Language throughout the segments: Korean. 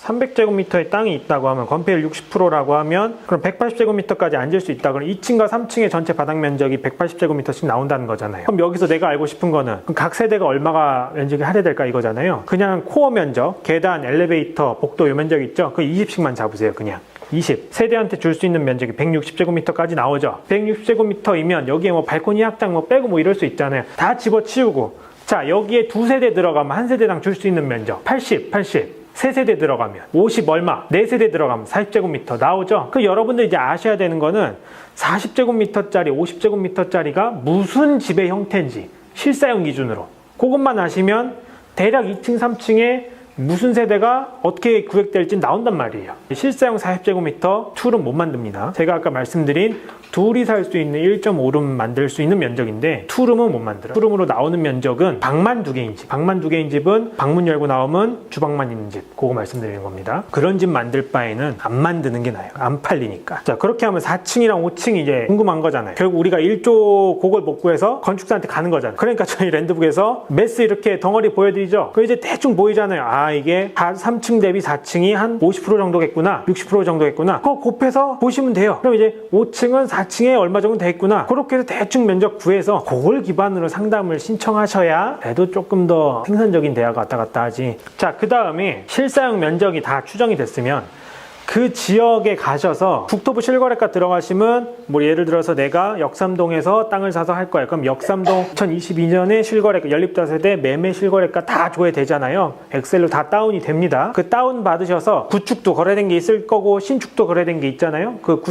300제곱미터의 땅이 있다고 하면 건폐율 60%라고 하면 그럼 180제곱미터까지 앉을 수 있다. 그럼 2층과 3층의 전체 바닥 면적이 180제곱미터씩 나온다는 거잖아요. 그럼 여기서 내가 알고 싶은 거는 그럼 각 세대가 얼마가 면적이 할애될까 이거잖아요. 그냥 코어 면적, 계단, 엘리베이터, 복도 요 면적 있죠? 그 20씩만 잡으세요. 그냥 20. 세대한테 줄 수 있는 면적이 160제곱미터까지 나오죠. 160제곱미터이면 여기에 뭐 발코니 확장 뭐 빼고 뭐 이럴 수 있잖아요. 다 집어치우고 자, 여기에 두 세대 들어가면 한 세대당 줄 수 있는 면적 80. 세 세대 들어가면 50 얼마, 네 세대 들어가면 40제곱미터 나오죠. 그 여러분들 이제 아셔야 되는 거는 40제곱미터짜리, 50제곱미터짜리가 무슨 집의 형태인지 실사용 기준으로 그것만 아시면 대략 2층, 3층에 무슨 세대가 어떻게 구획될지 나온단 말이에요. 실사용 40제곱미터 툴은 못 만듭니다. 제가 아까 말씀드린 둘이 살 수 있는 1.5룸 만들 수 있는 면적인데 투룸은 못 만들어요. 투룸으로 나오는 면적은 방만 2개인 집. 방만 2개인 집은 방문 열고 나오면 주방만 있는 집. 그거 말씀드리는 겁니다. 그런 집 만들 바에는 안 만드는 게 나아요. 안 팔리니까. 자, 그렇게 하면 4층이랑 5층 이제 궁금한 거잖아요. 결국 우리가 1조 그걸 못 구해서 건축사한테 가는 거잖아요. 그러니까 저희 랜드북에서 매스 이렇게 덩어리 보여드리죠. 그 이제 대충 보이잖아요. 아, 이게 3층 대비 4층이 한 50% 정도겠구나. 60% 정도겠구나. 그거 곱해서 보시면 돼요. 그럼 이제 5층은 4층에 얼마 정도 돼 있구나. 그렇게 해서 대충 면적 구해서 그걸 기반으로 상담을 신청하셔야 그래도 조금 더 생산적인 대화가 왔다 갔다 하지. 자, 그 다음에 실사용 면적이 다 추정이 됐으면 그 지역에 가셔서 국토부 실거래가 들어가시면 뭐 예를 들어서 내가 역삼동에서 땅을 사서 할 거예요. 그럼 역삼동 2022년에 실거래가 연립다세대 매매 실거래가 다 줘야 되잖아요. 엑셀로 다 다운이 됩니다. 그 다운 받으셔서 구축도 거래된 게 있을 거고 신축도 거래된 게 있잖아요. 그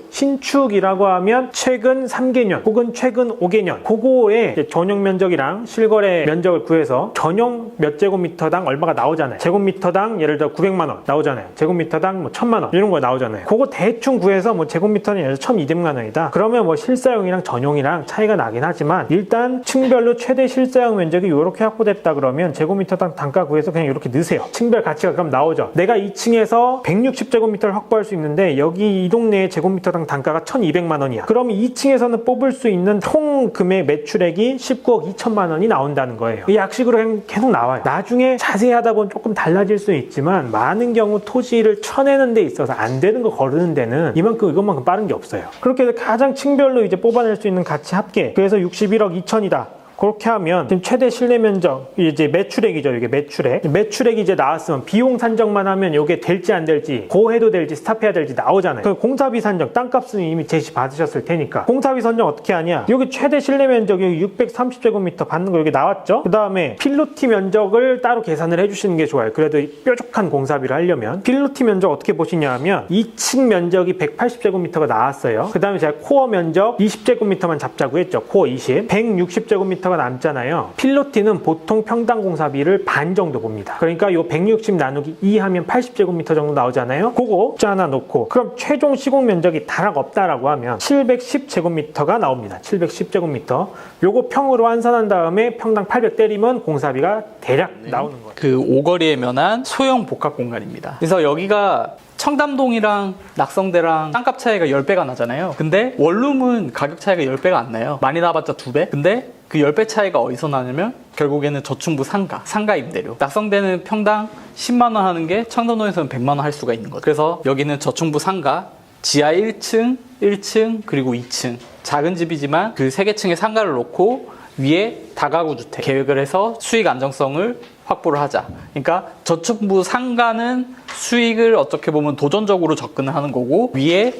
신축이라고 하면 최근 3개년 혹은 최근 5개년 그거에 전용 면적이랑 실거래 면적을 구해서 전용 몇 제곱미터당 얼마가 나오잖아요. 제곱미터당 예를 들어 900만 원 나오잖아요. 제곱미터당 뭐 1000만 원 이런 거 나오잖아요. 그거 대충 구해서 뭐 제곱미터는 예를 들어 1200만 원이다. 그러면 뭐 실사용이랑 전용이랑 차이가 나긴 하지만 일단 층별로 최대 실사용 면적이 이렇게 확보됐다 그러면 제곱미터당 단가 구해서 그냥 이렇게 넣으세요. 층별 가치가 그럼 나오죠. 내가 2층에서 160제곱미터를 확보할 수 있는데 여기 이 동네의 제곱미터당 단가가 1200만 원이야. 그럼 2층에서는 뽑을 수 있는 총 금액 매출액이 19억 2천만 원이 나온다는 거예요. 이 약식으로 계속 나와요. 나중에 자세히 하다 보면 조금 달라질 수 있지만 많은 경우 토지를 쳐내는 데 있어서 안 되는 거 거르는 데는 이것만큼 빠른 게 없어요. 그렇게 해서 가장 층별로 이제 뽑아낼 수 있는 가치 합계. 그래서 61억 2천이다. 그렇게 하면 지금 최대 실내 면적 이제 매출액이죠. 이게 매출액이 이제 나왔으면 비용 산정만 하면 이게 될지 안 될지 고해도 될지 스탑해야 될지 나오잖아요. 그 공사비 산정 땅값은 이미 제시 받으셨을 테니까 공사비 산정 어떻게 하냐. 여기 최대 실내 면적이 630제곱미터 받는 거 여기 나왔죠. 그 다음에 필로티 면적을 따로 계산을 해주시는 게 좋아요. 그래도 뾰족한 공사비를 하려면 필로티 면적 어떻게 보시냐 하면 2층 면적이 180제곱미터가 나왔어요. 그 다음에 제가 코어 면적 20제곱미터만 잡자고 했죠. 코어 20 160제곱미터 남잖아요. 필로티는 보통 평당 공사비를 반 정도 봅니다. 그러니까 요 160 나누기 2 하면 80제곱미터 정도 나오잖아요. 그거 숫자 하나 놓고 그럼 최종 시공 면적이 다락 없다라고 하면 710제곱미터가 나옵니다. 710제곱미터. 요거 평으로 환산한 다음에 평당 800 때리면 공사비가 대략 나오는 거예요. 그 오거리에 면한 소형 복합 공간입니다. 그래서 여기가 청담동이랑 낙성대랑 땅값 차이가 10배가 나잖아요. 근데 원룸은 가격 차이가 10배가 안 나요. 많이 나봤자 2배? 근데 그 10배 차이가 어디서 나냐면 결국에는 저층부 상가 임대료. 낙성대는 평당 10만 원 하는 게 청담동에서는 100만 원 할 수가 있는 거죠. 그래서 여기는 저층부 상가, 지하 1층, 1층, 그리고 2층. 작은 집이지만 그 3개 층에 상가를 놓고 위에 다가구 주택 계획을 해서 수익 안정성을 확보를 하자. 그러니까 저층부 상가는 수익을 어떻게 보면 도전적으로 접근을 하는 거고 위에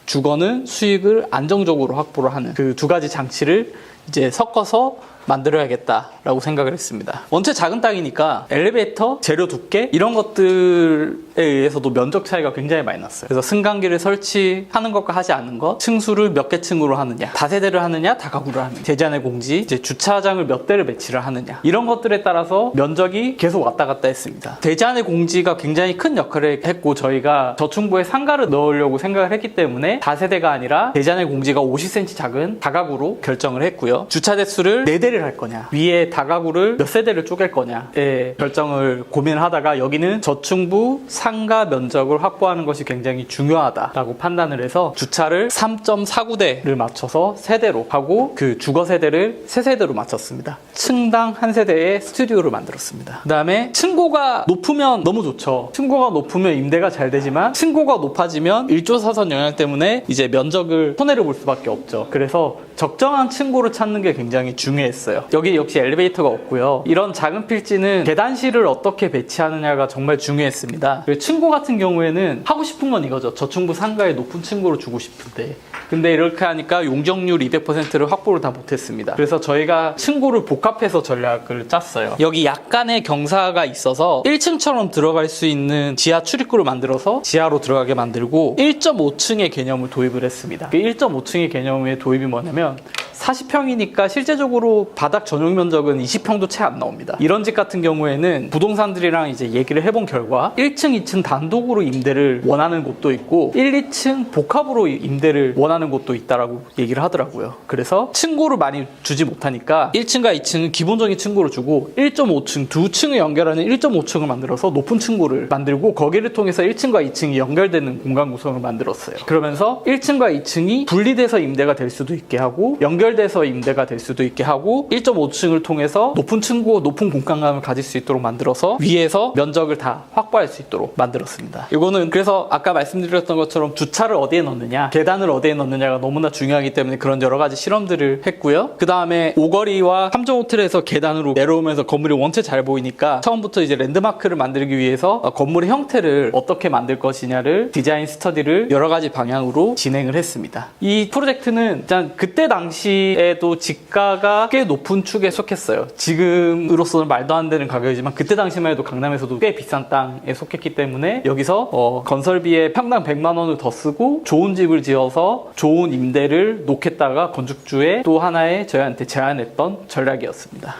주거는 수익을 안정적으로 확보를 하는 그 두 가지 장치를 이제 섞어서 만들어야겠다라고 생각을 했습니다. 원체 작은 땅이니까 엘리베이터, 재료 두께 이런 것들에 의해서도 면적 차이가 굉장히 많이 났어요. 그래서 승강기를 설치하는 것과 하지 않는 것, 층수를 몇 개 층으로 하느냐, 다세대를 하느냐, 다가구를 하느냐, 대지안의 공지, 이제 주차장을 몇 대를 배치를 하느냐 이런 것들에 따라서 면적이 계속 왔다 갔다 했습니다. 대지안의 공지가 굉장히 큰 역할을 했고 저희가 저층부에 상가를 넣으려고 생각을 했기 때문에 다세대가 아니라 대지안의 공지가 50cm 작은 다가구로 결정을 했고요. 주차 대수를 4대 세대를 할 거냐, 위에 다가구를 몇 세대를 쪼갤 거냐의 결정을 고민하다가 여기는 저층부 상가 면적을 확보하는 것이 굉장히 중요하다라고 판단을 해서 주차를 3.49대를 맞춰서 세대로 하고 그 주거 세대를 3세대로 맞췄습니다. 층당 한 세대의 스튜디오를 만들었습니다. 그 다음에 층고가 높으면 너무 좋죠. 층고가 높으면 임대가 잘 되지만 층고가 높아지면 일조사선 영향 때문에 이제 면적을 손해를 볼 수밖에 없죠. 그래서 적정한 층고를 찾는 게 굉장히 중요했어요. 여기 역시 엘리베이터가 없고요. 이런 작은 필지는 계단실을 어떻게 배치하느냐가 정말 중요했습니다. 그리고 층고 같은 경우에는 하고 싶은 건 이거죠. 저층부 상가에 높은 층고를 주고 싶은데 근데 이렇게 하니까 용적률 200%를 확보를 다 못했습니다. 그래서 저희가 층고를 복합해서 전략을 짰어요. 여기 약간의 경사가 있어서 1층처럼 들어갈 수 있는 지하 출입구를 만들어서 지하로 들어가게 만들고 1.5층의 개념을 도입을 했습니다. 그 1.5층의 개념의 도입이 뭐냐면 40평이니까 실제적으로 바닥 전용 면적은 20평도 채 안 나옵니다. 이런 집 같은 경우에는 부동산들이랑 이제 얘기를 해본 결과 1층, 2층 단독으로 임대를 원하는 곳도 있고 1, 2층 복합으로 임대를 원하는 곳도 있다라고 얘기를 하더라고요. 그래서 층고를 많이 주지 못하니까 1층과 2층은 기본적인 층고를 주고 1.5층, 두 층을 연결하는 1.5층을 만들어서 높은 층고를 만들고 거기를 통해서 1층과 2층이 연결되는 공간 구성을 만들었어요. 그러면서 1층과 2층이 분리돼서 임대가 될 수도 있게 하고 연결돼서 임대가 될 수도 있게 하고 1.5층을 통해서 높은 층고, 높은 공간감을 가질 수 있도록 만들어서 위에서 면적을 다 확보할 수 있도록 만들었습니다. 이거는 그래서 아까 말씀드렸던 것처럼 주차를 어디에 넣느냐, 계단을 어디에 넣느냐가 너무나 중요하기 때문에 그런 여러 가지 실험들을 했고요. 그 다음에 오거리와 함정호텔에서 계단으로 내려오면서 건물이 원체 잘 보이니까 처음부터 이제 랜드마크를 만들기 위해서 건물의 형태를 어떻게 만들 것이냐를 디자인 스터디를 여러 가지 방향으로 진행을 했습니다. 이 프로젝트는 일단 그때 당시에도 지가가 꽤 높은 축에 속했어요. 지금으로서는 말도 안 되는 가격이지만 그때 당시만 해도 강남에서도 꽤 비싼 땅에 속했기 때문에 여기서 건설비에 평당 100만 원을 더 쓰고 좋은 집을 지어서 좋은 임대를 놓겠다가 건축주의 또 하나의 저희한테 제안했던 전략이었습니다.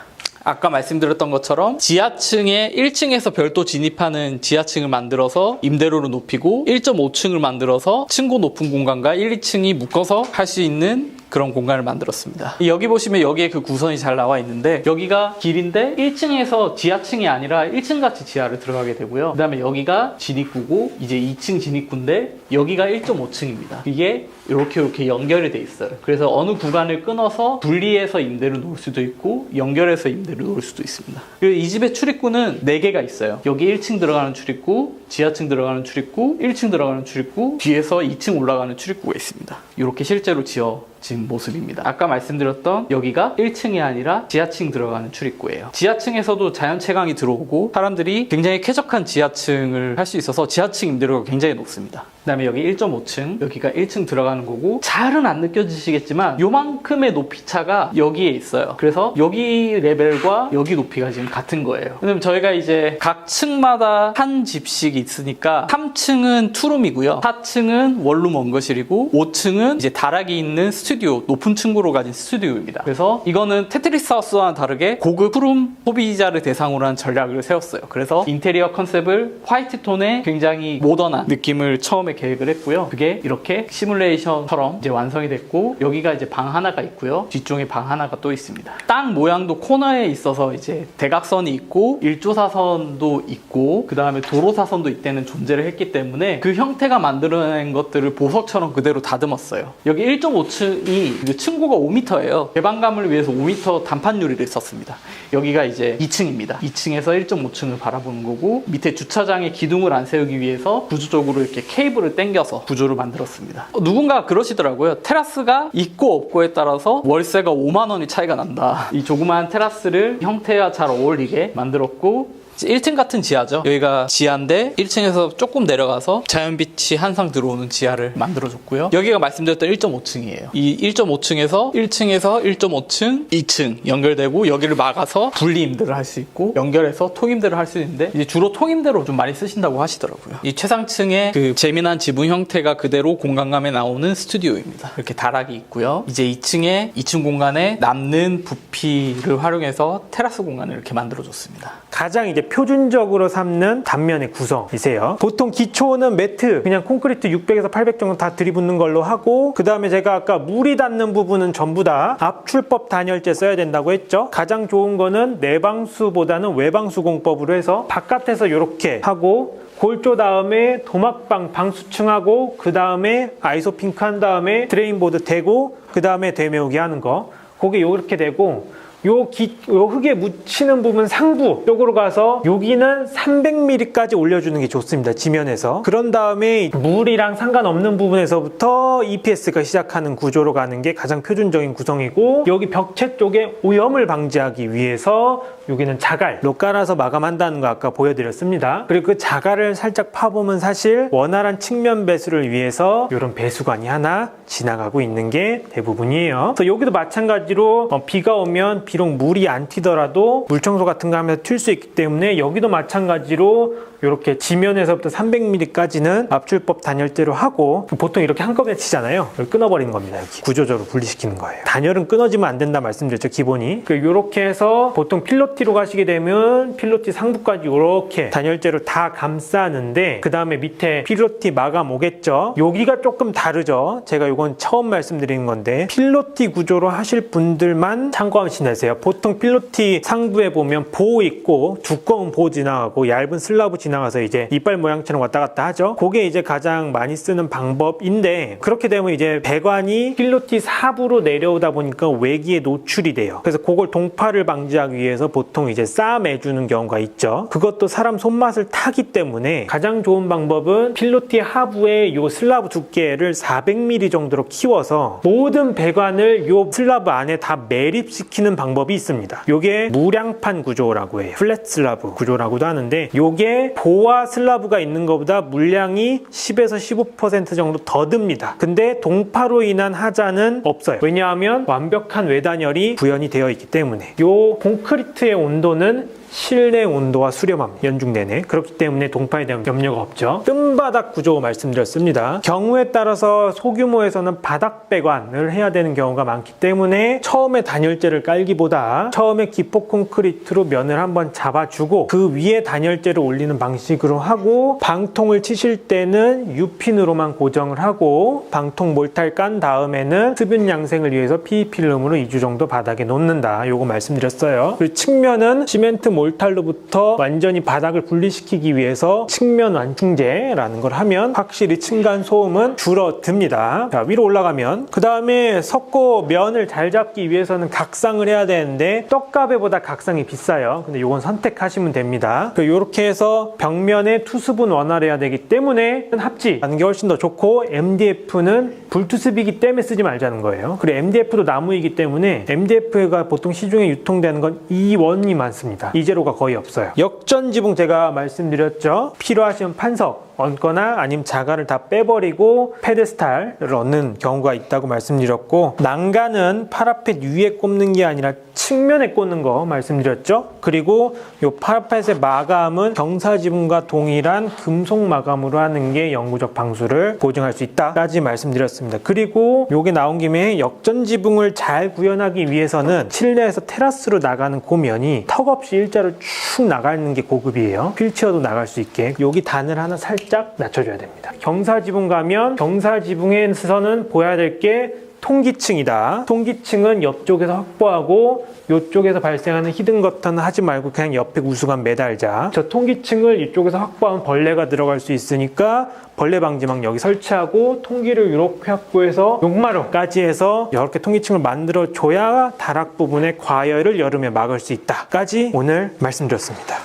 아까 말씀드렸던 것처럼 지하층에 1층에서 별도 진입하는 지하층을 만들어서 임대료를 높이고 1.5층을 만들어서 층고 높은 공간과 1, 2층이 묶어서 할 수 있는 그런 공간을 만들었습니다. 여기 보시면 여기에 그 구선이 잘 나와 있는데 여기가 길인데 1층에서 지하층이 아니라 1층 같이 지하를 들어가게 되고요. 그 다음에 여기가 진입구고 이제 2층 진입구인데 여기가 1.5층입니다. 이게 이렇게 연결이 돼 있어요. 그래서 어느 구간을 끊어서 분리해서 임대를 놓을 수도 있고 연결해서 임대를 놓을 수도 있습니다. 그리고 이 집의 출입구는 4개가 있어요. 여기 1층 들어가는 출입구, 지하층 들어가는 출입구, 1층 들어가는 출입구, 뒤에서 2층 올라가는 출입구가 있습니다. 이렇게 실제로 지어진 모습입니다. 아까 말씀드렸던 여기가 1층이 아니라 지하층 들어가는 출입구예요. 지하층에서도 자연채광이 들어오고 사람들이 굉장히 쾌적한 지하층을 할 수 있어서 지하층 임대료가 굉장히 높습니다. 그 다음에 여기 1.5층, 여기가 1층 들어가는 거고 잘은 안 느껴지시겠지만 요만큼의 높이차가 여기에 있어요. 그래서 여기 레벨과 여기 높이가 지금 같은 거예요. 왜냐면 저희가 이제 각 층마다 한 집씩 있으니까 3층은 투룸이고요. 4층은 원룸 원거실이고 5층은 이제 다락이 있는 스튜디오, 높은 층고로 가진 스튜디오입니다. 그래서 이거는 테트리스 하우스와는 다르게 고급 투룸 소비자를 대상으로 한 전략을 세웠어요. 그래서 인테리어 컨셉을 화이트 톤의 굉장히 모던한 느낌을 처음에 계획을 했고요. 그게 이렇게 시뮬레이션처럼 이제 완성이 됐고 여기가 이제 방 하나가 있고요. 뒤쪽에 방 하나가 또 있습니다. 땅 모양도 코너에 있어서 이제 대각선이 있고 일조사선도 있고 그 다음에 도로사선도 이때는 존재를 했기 때문에 그 형태가 만들어낸 것들을 보석처럼 그대로 다듬었어요. 여기 1.5층이 층고가 5m예요. 개방감을 위해서 5m 단판 유리를 썼습니다. 여기가 이제 2층입니다. 2층에서 1.5층을 바라보는 거고 밑에 주차장에 기둥을 안 세우기 위해서 구조적으로 이렇게 케이블을 당겨서 구조를 만들었습니다. 누군가 그러시더라고요. 테라스가 있고 없고에 따라서 월세가 5만 원이 차이가 난다. 이 조그마한 테라스를 형태와 잘 어울리게 만들었고 1층 같은 지하죠. 여기가 지하인데 1층에서 조금 내려가서 자연빛이 한상 들어오는 지하를 만들어줬고요. 여기가 말씀드렸던 1.5층이에요. 이 1.5층에서 1층에서 1.5층, 2층 연결되고 여기를 막아서 분리 임대를 할 수 있고 연결해서 통임대를 할 수 있는데 이제 주로 통임대로 좀 많이 쓰신다고 하시더라고요. 이 최상층의 그 재미난 지붕 형태가 그대로 공간감에 나오는 스튜디오입니다. 이렇게 다락이 있고요. 이제 2층에 2층 공간에 남는 부피를 활용해서 테라스 공간을 이렇게 만들어줬습니다. 가장 이제 이제 표준적으로 삼는 단면의 구성이세요. 보통 기초는 매트 그냥 콘크리트 600에서 800 정도 다 들이붓는 걸로 하고, 그 다음에 제가 아까 물이 닿는 부분은 전부 다 압출법 단열재 써야 된다고 했죠. 가장 좋은 거는 내방수보다는 외방수 공법으로 해서 바깥에서 이렇게 하고 골조 다음에 도막방 방수층하고 그 다음에 아이소핑크 한 다음에 드레인보드 대고 그 다음에 되메우기 하는 거, 그게 이렇게 되고, 요 흙에 묻히는 부분 상부 쪽으로 가서 여기는 300mm까지 올려주는 게 좋습니다. 지면에서. 그런 다음에 물이랑 상관없는 부분에서부터 EPS가 시작하는 구조로 가는 게 가장 표준적인 구성이고, 여기 벽체 쪽에 오염을 방지하기 위해서 여기는 자갈로 깔아서 마감한다는 거 아까 보여드렸습니다. 그리고 그 자갈을 살짝 파보면 사실 원활한 측면 배수를 위해서 이런 배수관이 하나 지나가고 있는 게 대부분이에요. 그래서 여기도 마찬가지로 비가 오면 비록 물이 안 튀더라도 물청소 같은 거 하면서 튈 수 있기 때문에 여기도 마찬가지로 이렇게 지면에서부터 300mm까지는 압출법 단열재로 하고, 보통 이렇게 한꺼번에 치잖아요. 끊어버리는 겁니다. 여기 구조적으로 분리시키는 거예요. 단열은 끊어지면 안 된다 말씀드렸죠, 기본이. 이렇게 해서 보통 필로티로 가시게 되면 필로티 상부까지 이렇게 단열재로 다 감싸는데, 그 다음에 밑에 필로티 마감 오겠죠. 여기가 조금 다르죠. 제가 이건 처음 말씀드리는 건데, 필로티 구조로 하실 분들만 참고하시면 되세요. 보통 필로티 상부에 보면 보 있고 두꺼운 보 지나가고 얇은 슬라브 지나가서 이제 이빨 모양처럼 왔다 갔다 하죠. 그게 이제 가장 많이 쓰는 방법인데, 그렇게 되면 이제 배관이 필로티 사부로 내려오다 보니까 외기에 노출이 돼요. 그래서 그걸 동파를 방지하기 위해서 보통 이제 싸매주는 경우가 있죠. 그것도 사람 손맛을 타기 때문에 가장 좋은 방법은 필로티 하부에 요 슬라브 두께를 400mm 정도로 키워서 모든 배관을 요 슬라브 안에 다 매립시키는 방법이 있습니다. 요게 무량판 구조라고 해요. 플랫 슬라브 구조라고도 하는데, 요게 보와 슬라브가 있는 것보다 물량이 10에서 15% 정도 더 듭니다. 근데 동파로 인한 하자는 없어요. 왜냐하면 완벽한 외단열이 구현이 되어 있기 때문에. 요 콘크리트의 온도는 실내 온도와 수렴합니다. 연중 내내. 그렇기 때문에 동파에 대한 염려가 없죠. 뜸바닥 구조 말씀드렸습니다. 경우에 따라서 소규모에서는 바닥 배관을 해야 되는 경우가 많기 때문에 처음에 단열재를 깔기보다 처음에 기포 콘크리트로 면을 한번 잡아주고 그 위에 단열재를 올리는 방식으로 하고, 방통을 치실 때는 U핀으로만 고정을 하고 방통 몰탈 깐 다음에는 습윤 양생을 위해서 PE 필름으로 2주 정도 바닥에 놓는다. 요거 말씀드렸어요. 그리고 측면은 시멘트 몰탈로부터 완전히 바닥을 분리시키기 위해서 측면 완충제라는 걸 하면 확실히 층간 소음은 줄어듭니다. 자, 위로 올라가면 그 다음에 석고 면을 잘 잡기 위해서는 각상을 해야 되는데 떡가베보다 각상이 비싸요. 근데 이건 선택하시면 됩니다. 이렇게 해서 벽면에 투습은 원활해야 되기 때문에 합지하는 게 훨씬 더 좋고, MDF는 불투습이기 때문에 쓰지 말자는 거예요. 그리고 MDF도 나무이기 때문에 MDF가 보통 시중에 유통되는 건 E1이 많습니다. 이제로가 거의 없어요. 역전 지붕 제가 말씀드렸죠. 필요하시면 판석 얹거나 아니면 자갈을 다 빼버리고 페데스탈을 얹는 경우가 있다고 말씀드렸고, 난간은 파라펫 위에 꼽는 게 아니라 측면에 꽂는 거 말씀드렸죠. 그리고 이 파라펫의 마감은 경사지붕과 동일한 금속 마감으로 하는 게 영구적 방수를 보증할 수 있다까지 말씀드렸습니다. 그리고 요게 나온 김에 역전 지붕을 잘 구현하기 위해서는 실내에서 테라스로 나가는 고면이 턱없이 일자로 쭉 나가는 게 고급이에요. 휠체어도 나갈 수 있게 여기 단을 하나 살짝 낮춰줘야 됩니다. 경사지붕 가면 경사지붕에서는 보여야 될 게 통기층이다. 통기층은 옆쪽에서 확보하고 이쪽에서 발생하는 히든거터는 하지 말고 그냥 옆에 우수관 매달자. 저 통기층을 이쪽에서 확보하면 벌레가 들어갈 수 있으니까 벌레 방지망 여기 설치하고 통기를 이렇게 확보해서 용마루까지 해서 이렇게 통기층을 만들어 줘야 다락 부분의 과열을 여름에 막을 수 있다까지 오늘 말씀드렸습니다.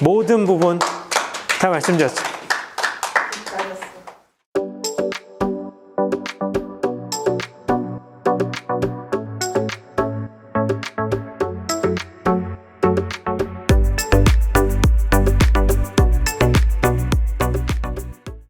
모든 부분 다 말씀드렸죠.